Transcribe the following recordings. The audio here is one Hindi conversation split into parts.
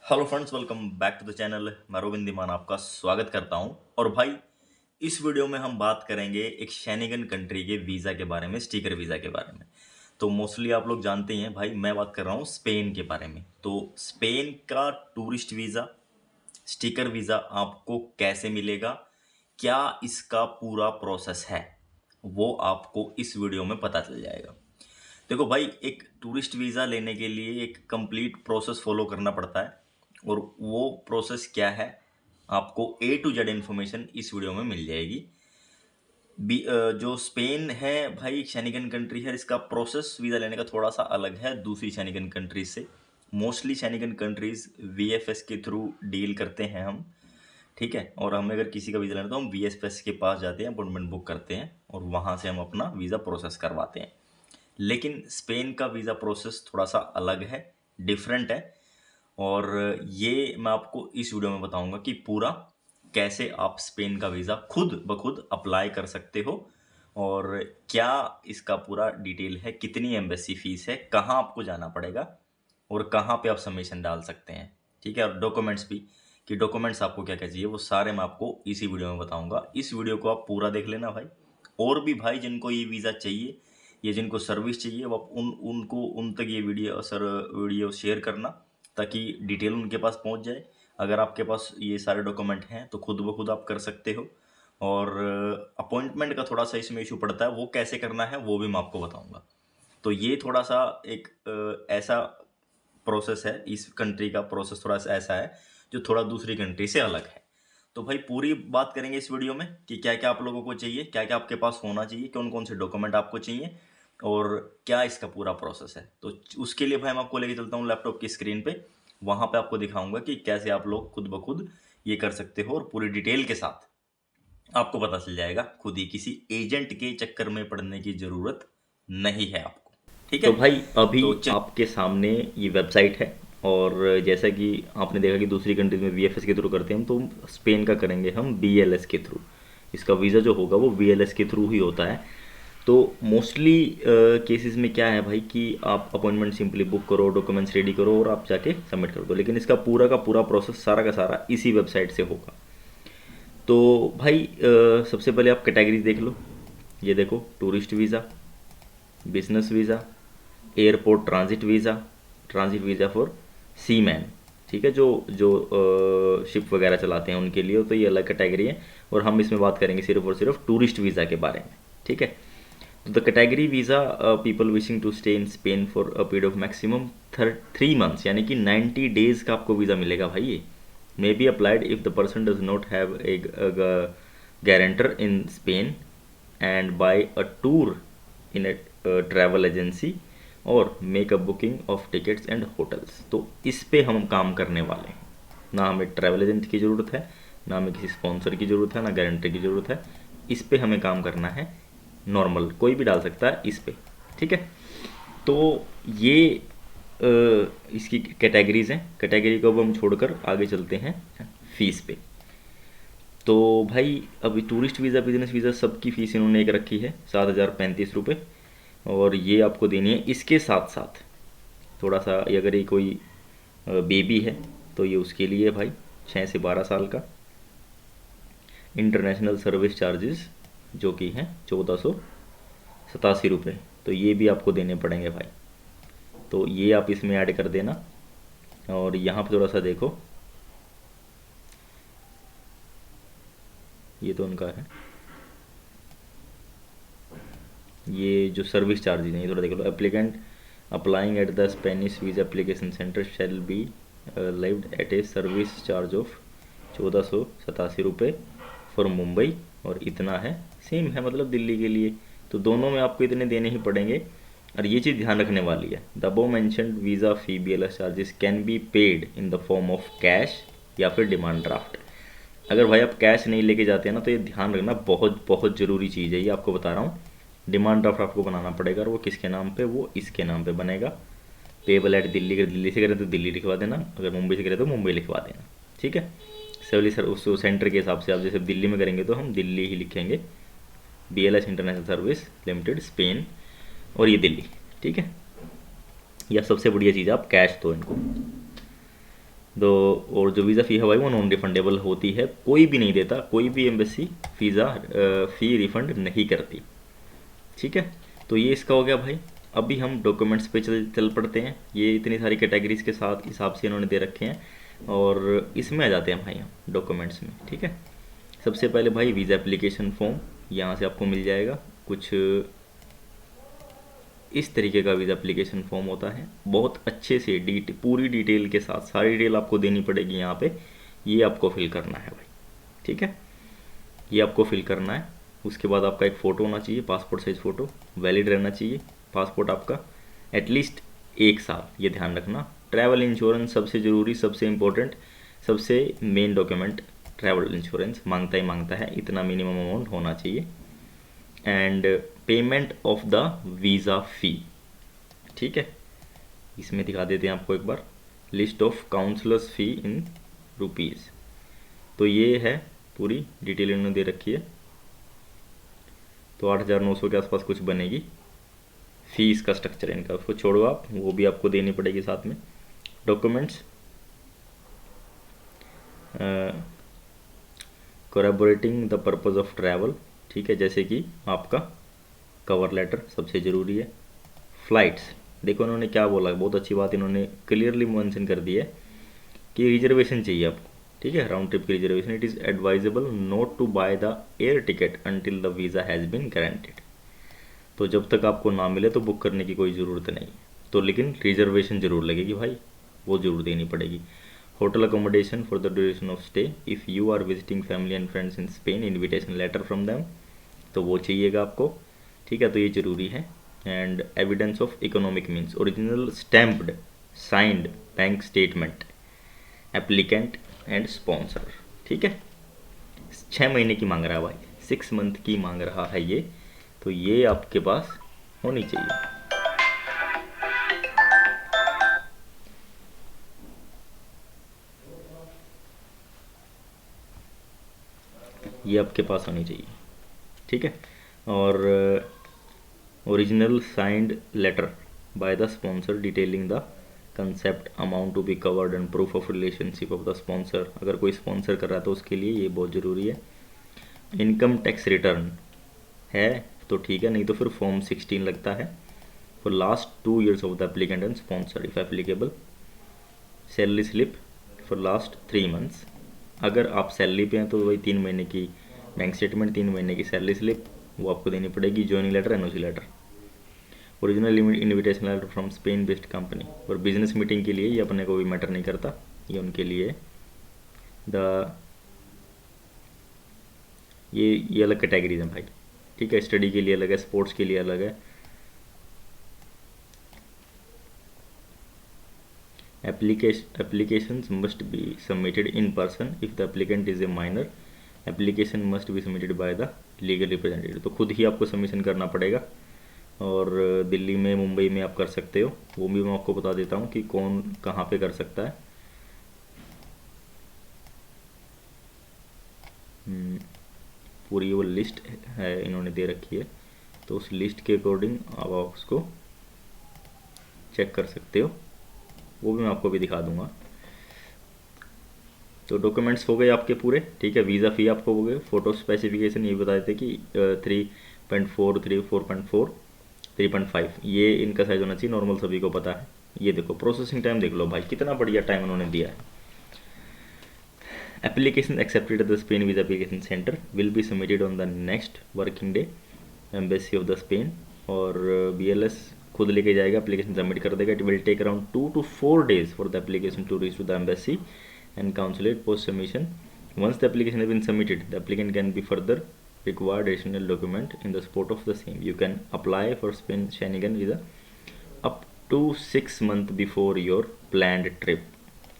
Hello friends, welcome back to the channel. मैं रोविंद धीमान आपका स्वागत करता हूं। और भाई, इस वीडियो में हम बात करेंगे एक शेनिगन कंट्री के वीज़ा के बारे में, स्टिकर वीज़ा के बारे में। तो मोस्टली आप लोग जानते ही हैं भाई, मैं बात कर रहा हूं स्पेन के बारे में। तो स्पेन का टूरिस्ट वीज़ा, स्टिकर वीज़ा आपको कैसे मिलेगा, क्या इसका पूरा प्रोसेस है, वो आपको इस वीडियो में पता चल जाएगा। देखो भाई, एक टूरिस्ट वीज़ा लेने के लिए एक कंप्लीट प्रोसेस फॉलो करना पड़ता है। और वो प्रोसेस क्या है, आपको ए टू जेड इन्फॉर्मेशन इस वीडियो में मिल जाएगी। जो स्पेन है भाई, एक शेनिगन कंट्री है। इसका प्रोसेस वीज़ा लेने का थोड़ा सा अलग है दूसरी शेनिगन कंट्रीज से। मोस्टली शेनिगन कंट्रीज वीएफएस के थ्रू डील करते हैं हम, ठीक है। और हमें अगर किसी का वीज़ा लेना तो हम वीएफएस के पास जाते हैं, अपॉइंटमेंट बुक करते हैं और वहाँ से हम अपना वीज़ा प्रोसेस करवाते हैं। लेकिन स्पेन का वीज़ा प्रोसेस थोड़ा सा अलग है, डिफरेंट है। और ये मैं आपको इस वीडियो में बताऊंगा कि पूरा कैसे आप स्पेन का वीज़ा खुद ब खुद अप्लाई कर सकते हो, और क्या इसका पूरा डिटेल है, कितनी एम्बेसी फीस है, कहाँ आपको जाना पड़ेगा और कहाँ पे आप सबमिशन डाल सकते हैं, ठीक है। और डॉक्यूमेंट्स भी, कि डॉक्यूमेंट्स आपको क्या क्या चाहिए, वो सारे मैं आपको इसी वीडियो में बताऊंगा। इस वीडियो को आप पूरा देख लेना भाई। और भी भाई जिनको ये वीज़ा चाहिए या जिनको सर्विस चाहिए, वो आप उन तक ये वीडियो शेयर करना, ताकि डिटेल उनके पास पहुंच जाए। अगर आपके पास ये सारे डॉक्यूमेंट हैं तो खुद ब खुद आप कर सकते हो। और अपॉइंटमेंट का थोड़ा सा इसमें इशू पड़ता है, वो कैसे करना है वो भी मैं आपको बताऊंगा। तो ये थोड़ा सा एक ऐसा प्रोसेस है, इस कंट्री का प्रोसेस थोड़ा सा ऐसा है जो थोड़ा दूसरी कंट्री से अलग है। तो भाई पूरी बात करेंगे इस वीडियो में कि क्या क्या आप लोगों को चाहिए, क्या क्या आपके पास होना चाहिए, कौन कौन से डॉक्यूमेंट आपको चाहिए और क्या इसका पूरा प्रोसेस है। तो उसके लिए भाई मैं आपको लेके चलता हूँ लैपटॉप की स्क्रीन पे। वहाँ पे आपको दिखाऊंगा कि कैसे आप लोग खुद ब खुद ये कर सकते हो, और पूरी डिटेल के साथ आपको पता चल जाएगा। खुद ही किसी एजेंट के चक्कर में पड़ने की ज़रूरत नहीं है आपको, ठीक है। तो भाई अभी तो आपके सामने ये वेबसाइट है। और जैसा कि आपने देखा कि दूसरी कंट्रीज में वीएफएस के थ्रू करते हैं हम, तो स्पेन का करेंगे हम बीएलएस के थ्रू। इसका वीज़ा जो होगा वो बीएलएस के थ्रू ही होता है। तो मोस्टली केसेस में क्या है भाई कि आप अपॉइंटमेंट सिंपली बुक करो, डॉक्यूमेंट्स रेडी करो और आप जाके सबमिट कर दो। लेकिन इसका पूरा का पूरा प्रोसेस सारा का सारा इसी वेबसाइट से होगा। तो भाई सबसे पहले आप कैटेगरीज देख लो। ये देखो, tourist visa, business visa, airport transit visa for seaman, ठीक है। जो जो शिप वगैरह चलाते हैं उनके लिए तो ये अलग कैटेगरी है। और हम इसमें बात करेंगे सिर्फ और सिर्फ टूरिस्ट वीज़ा के बारे में, ठीक है। तो the category visa, people wishing to stay in Spain for a period of maximum 3 months, यानी कि 90 डेज़ का आपको वीज़ा मिलेगा भाई। ये may be applied if the person does not have a guarantor in Spain and buy a tour in a travel agency और make a booking of tickets and hotels. तो इस पे हम काम करने वाले हैं। ना हमें ट्रैवल एजेंट की ज़रूरत है, ना हमें किसी स्पॉन्सर की ज़रूरत है, ना गारंटर की ज़रूरत है। इस पे हमें काम करना है। नॉर्मल कोई भी डाल सकता है इस पे, ठीक है। तो ये इसकी कैटेगरीज हैं। कैटेगरी को अब हम छोड़कर आगे चलते हैं फीस पे। तो भाई अभी टूरिस्ट वीज़ा, बिजनेस वीज़ा, सबकी फ़ीस इन्होंने एक रखी है 7,035 रुपये। और ये आपको देनी है। इसके साथ साथ थोड़ा सा, अगर ये कोई बेबी है तो ये उसके लिए भाई 6 से 12 साल का इंटरनेशनल सर्विस चार्जेस जो कि हैं 1487 रुपये, तो ये भी आपको देने पड़ेंगे भाई। तो ये आप इसमें ऐड कर देना। और यहाँ पे थोड़ा सा देखो, ये तो उनका है, ये जो सर्विस चार्जेस हैं ये थोड़ा देख लो। Applicant applying at the Spanish visa application centre shall be levied at a service charge of 1487 रुपये फॉर मुंबई। और इतना है, सेम है मतलब दिल्ली के लिए। तो दोनों में आपको इतने देने ही पड़ेंगे। और ये चीज़ ध्यान रखने वाली है, the above mentioned visa fee BLS charges can be paid in the form of cash या फिर डिमांड ड्राफ्ट। अगर भाई आप कैश नहीं लेके जाते हैं ना, तो ये ध्यान रखना, बहुत बहुत ज़रूरी चीज़ है ये, आपको बता रहा हूँ। डिमांड ड्राफ्ट आपको बनाना पड़ेगा, और वो किसके नाम पे, वो इसके नाम पे बनेगा। पेबल एट दिल्ली, अगर दिल्ली से करें तो दिल्ली लिखवा देना, अगर मुंबई से करें तो मुंबई लिखवा देना, ठीक है। सिविल सर उस सेंटर के हिसाब से, आप जैसे दिल्ली में करेंगे तो हम दिल्ली ही लिखेंगे, BLS international service limited Spain, और ये दिल्ली, ठीक है। यह सबसे बढ़िया चीज़ है, आप कैश दो इनको। दो। और जो वीज़ा फ़ी है भाई वो नॉन रिफंडेबल होती है, कोई भी नहीं देता, कोई भी एम्बेसी वीज़ा फ़ी रिफ़ंड नहीं करती। ठीक है, तो ये इसका हो गया भाई। अभी हम डॉक्यूमेंट्स पे चल पड़ते हैं। ये इतनी सारी कैटेगरीज के साथ हिसाब से इन्होंने दे रखे हैं और इसमें आ जाते हैं भाई हम डॉक्यूमेंट्स में। ठीक है, सबसे पहले भाई वीज़ा एप्लीकेशन फॉर्म यहाँ से आपको मिल जाएगा। कुछ इस तरीके का वीज़ा एप्लीकेशन फॉर्म होता है, बहुत अच्छे से पूरी डिटेल के साथ, सारी डिटेल आपको देनी पड़ेगी यहाँ पे। ये आपको फिल करना है भाई। ठीक है, ये आपको फिल करना है। उसके बाद आपका एक फ़ोटो होना चाहिए, पासपोर्ट साइज़ फ़ोटो, वैलिड रहना चाहिए पासपोर्ट आपका एटलीस्ट 1 साल, ये ध्यान रखना। ट्रैवल इंश्योरेंस सबसे ज़रूरी, सबसे इम्पोर्टेंट, सबसे मेन डॉक्यूमेंट ट्रैवल इंश्योरेंस मांगता ही मांगता है, इतना मिनिमम अमाउंट होना चाहिए। And payment of the visa fee. ठीक है, इसमें दिखा देते हैं आपको एक बार, list of counsellors fee in rupees. तो ये है पूरी डिटेल इन्होंने दे रखी है। तो 8,900 के आसपास कुछ बनेगी फीस का स्ट्रक्चर इनका, उसको छोड़ो आप, वो भी आपको देनी पड़ेगी साथ में। Documents corroborating the purpose of travel. ठीक है, जैसे कि आपका कवर लेटर सबसे ज़रूरी है। फ़्लाइट्स, देखो इन्होंने क्या बोला, बहुत अच्छी बात इन्होंने क्लियरली मेंशन कर दी है कि रिजर्वेशन चाहिए आपको। ठीक है, राउंड ट्रिप की reservation. It is advisable not to buy the air ticket until the visa has been guaranteed. तो जब तक आपको ना मिले तो बुक करने की कोई ज़रूरत नहीं, तो लेकिन रिजर्वेशन ज़रूर लगेगी भाई, वो ज़रूर देनी पड़ेगी। Hotel accommodation for the duration of stay, if you are visiting family and friends in Spain, invitation letter from them, तो वो चाहिएगा आपको। ठीक है, तो ये ज़रूरी है। And evidence of economic means, original stamped signed bank statement, applicant and sponsor. ठीक है, 6 महीने की मांग रहा है भाई, 6 मंथ की मांग रहा है ये, तो ये आपके पास होनी चाहिए। ये आपके पास होनी चाहिए। ठीक है, और original signed letter by the sponsor detailing the concept, amount to be covered and proof of relationship of the sponsor. अगर कोई स्पॉन्सर कर रहा है तो उसके लिए ये बहुत ज़रूरी है। इनकम टैक्स रिटर्न है तो ठीक है, नहीं तो फिर फॉर्म 16 लगता है for last 2 years of the applicant and sponsor if applicable. Salary slip for last 3 months, अगर आप सैलरी पे हैं तो वही 3 महीने की बैंक स्टेटमेंट, 3 महीने की सैलरी स्लिप वो आपको देनी पड़ेगी। Joining letter, NOC letter, original invitation letter from Spain based company. और बिजनेस मीटिंग के लिए ये अपने को भी मैटर नहीं करता, ये उनके लिए। द ये अलग कैटेगरीज हैं भाई। ठीक है, स्टडी के लिए अलग है, स्पोर्ट्स के लिए अलग है। Applications must be submitted in person if the applicant is a minor. Application must be submitted by the legal representative. तो खुद ही आपको सबमिशन करना पड़ेगा। और दिल्ली में, मुंबई में आप कर सकते हो, वो भी मैं आपको बता देता हूँ कि कौन कहाँ पे कर सकता है। पूरी वो लिस्ट है इन्होंने दे रखी है, तो उस लिस्ट के अकॉर्डिंग आप उसको चेक कर सकते हो, वो भी मैं आपको भी दिखा दूंगा। तो डॉक्यूमेंट्स हो गए आपके पूरे। ठीक है, वीज़ा फ़ी आपको हो गए। फ़ोटो स्पेसिफिकेशन ये बता देते कि 3.4, 4.4, 3.5 ये इनका साइज़ होना चाहिए, नॉर्मल सभी को पता है। ये देखो प्रोसेसिंग टाइम देख लो भाई, कितना बढ़िया टाइम उन्होंने दिया है। Application accepted at the Spain visa application centre will be submitted on the next working day, embassy of the Spain. और BLS खुद लेके जाएगा, एप्लीकेशन सबमिट कर देगा। It will take around 2 to 4 days for the application to reach to the embassy and consulate post submission. Once the application has been submitted, the applicant can be further required additional document in the support of the same. You can apply for Spain Schengen visa up to 6 months before your planned trip.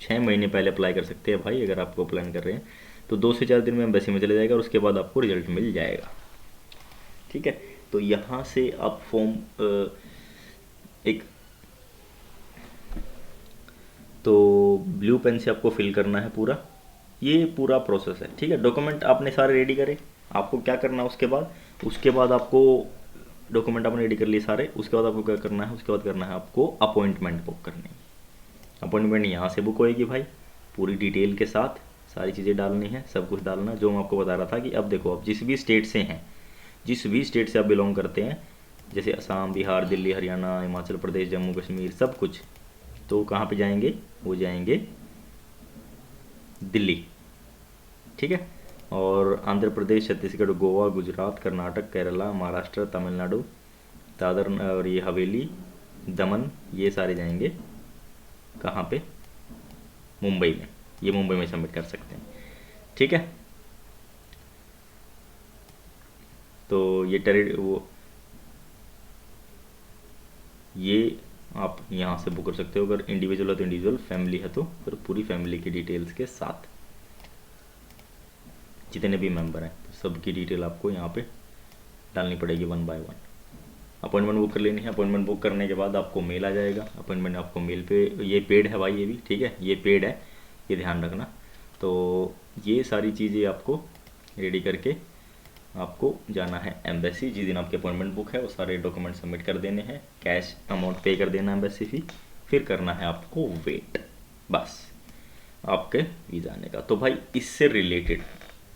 6 महीने पहले अप्लाई कर सकते हैं भाई, अगर आपको प्लान कर रहे हैं तो 2 से 4 दिन में एम्बेसी में चले जाएगा और उसके बाद आपको रिजल्ट मिल जाएगा। ठीक है, तो यहाँ से आप फॉर्म एक तो ब्लू पेन से आपको फिल करना है पूरा, ये पूरा प्रोसेस है। ठीक है, डॉक्यूमेंट आपने सारे रेडी करे, आपको क्या करना है उसके बाद आपको डॉक्यूमेंट आपने रेडी कर लिए सारे, उसके बाद आपको क्या करना है, उसके बाद करना है आपको अपॉइंटमेंट बुक करनी है। अपॉइंटमेंट यहाँ से बुक होएगी भाई, पूरी डिटेल के साथ सारी चीज़ें डालनी है, सब कुछ डालना जो मैं आपको बता रहा था कि अब देखो, अब जिस भी स्टेट से हैं, जिस भी स्टेट से आप बिलोंग करते हैं, जैसे असम, बिहार, दिल्ली, हरियाणा, हिमाचल प्रदेश, जम्मू कश्मीर, सब कुछ, तो कहाँ पे जाएंगे, वो जाएंगे दिल्ली, ठीक है। और आंध्र प्रदेश, छत्तीसगढ़, गोवा, गुजरात, कर्नाटक, केरला, महाराष्ट्र, तमिलनाडु, दादर और ये हवेली, दमन, ये सारे जाएंगे कहाँ पे, मुंबई में। ये मुंबई में सबमिट कर सकते हैं, ठीक है। तो ये आप यहाँ से बुक कर सकते हो। अगर इंडिविजुअल है तो इंडिविजुअल, फैमिली है तो फिर पूरी फैमिली की डिटेल्स के साथ, जितने भी मेंबर हैं तो सबकी डिटेल आपको यहाँ पे डालनी पड़ेगी 1 बाय 1। अपॉइंटमेंट बुक कर लेनी है। अपॉइंटमेंट बुक करने के बाद आपको मेल आ जाएगा। अपॉइंटमेंट आपको मेल पे, ये पेड है भाई, ये भी ठीक है, ये पेड है, ये ध्यान रखना। तो ये सारी चीज़ें आपको रेडी करके आपको जाना है एम्बेसी। जिस दिन आपकी अपॉइंटमेंट बुक है वो सारे डॉक्यूमेंट सबमिट कर देने हैं, कैश अमाउंट पे कर देना एम्बेसी फ़ी, फिर करना है आपको वेट, बस आपके वीज़ा आने का। तो भाई इससे रिलेटेड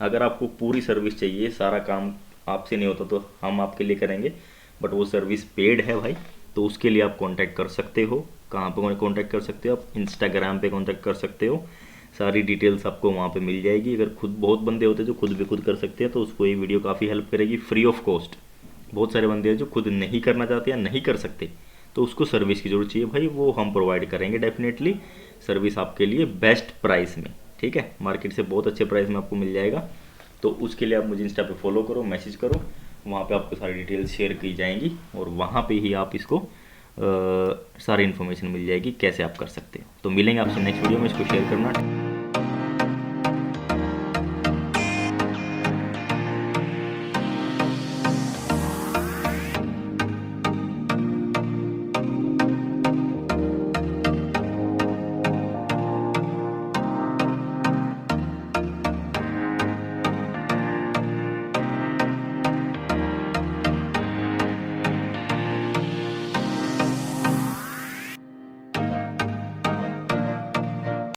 अगर आपको पूरी सर्विस चाहिए, सारा काम आपसे नहीं होता तो हम आपके लिए करेंगे, बट वो सर्विस पेड है भाई, तो उसके लिए आप कांटेक्ट कर सकते हो। कहाँ पे कांटेक्ट कर सकते हो आप, इंस्टाग्राम पे कांटेक्ट कर सकते हो, सारी डिटेल्स आपको वहाँ पे मिल जाएगी। अगर खुद बहुत बंदे होते हैं जो खुद भी खुद कर सकते हैं तो उसको ये वीडियो काफ़ी हेल्प करेगी, फ्री ऑफ कॉस्ट। बहुत सारे बंदे हैं जो खुद नहीं करना चाहते या नहीं कर सकते, तो उसको सर्विस की जरूरत चाहिए भाई, वो हम प्रोवाइड करेंगे डेफिनेटली, सर्विस आपके लिए बेस्ट प्राइस में, ठीक है, मार्केट से बहुत अच्छे प्राइस में आपको मिल जाएगा। तो उसके लिए आप मुझे इंस्टा पे फॉलो करो, मैसेज करो, वहाँ पे आपको सारी डिटेल्स शेयर की जाएंगी और वहाँ पे ही आप इसको सारी इन्फॉर्मेशन मिल जाएगी कैसे आप कर सकते हो। तो मिलेंगे आपसे नेक्स्ट वीडियो में, इसको शेयर करना।